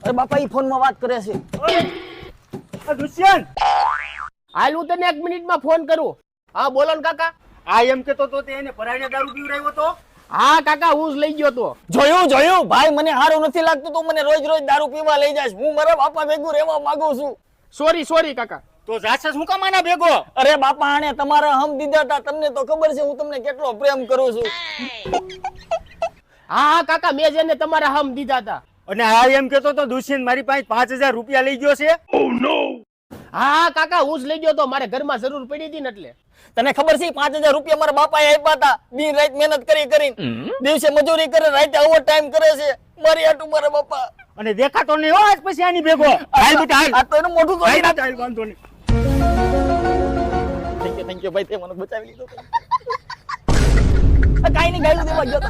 અરે બાપા ઈ ફોન માં વાત કરે છે. દુષ્યંત હાલ હું તને 1 મિનિટમાં ફોન કરું. હા બોલો ને કાકા. આ એમ કેતો તો તે એને પરાણે દારૂ પીવડાવ્યો તો. હા કાકા હું જ લઈ ગયો તો. જોયું ભાઈ મને સારું નથી લાગતું તો મને રોજ રોજ દારૂ પીવા લઈ જાય. હું મારા બાપા ભેગું રહેવા માંગુ છું. સોરી કાકા. તો જાસસ હું કામ આના ભેગો? અરે બાપા આને તમારા હમ દીધા હતા. તમને તો ખબર છે હું તમને કેટલો પ્રેમ કરું છું. હા કાકા મેં જેને તમારા હમ દીધા હતા. અને આ એમ કેતો તો દુષ્યંત મારી પાસે 5000 રૂપિયા લઈ ગયો છે. હા કાકા હું જ લઈ ગયો તો. મારે ઘરમાં જરૂર પડી હતી ને એટલે. તને ખબર છે 5000 રૂપિયા મારા બાપાએ આપ્યા હતા. દિન રાત મહેનત કરીને દિવસે મજૂરી કરે રાતે ઓવર ટાઈમ કરે છે મારી આટુ મારા બાપા. અને દેખાતો નહીં હો આજ પછી આની ભેગો. હાલ બેટા હાલ. આ તો એનું મોઢું તો હાલ હાલ વાંધો નહીં. થેન્ક યુ ભાઈ તે મને બચાવી લીધો. કાઈ નહીં ગાયલું દેવા ગયો તો.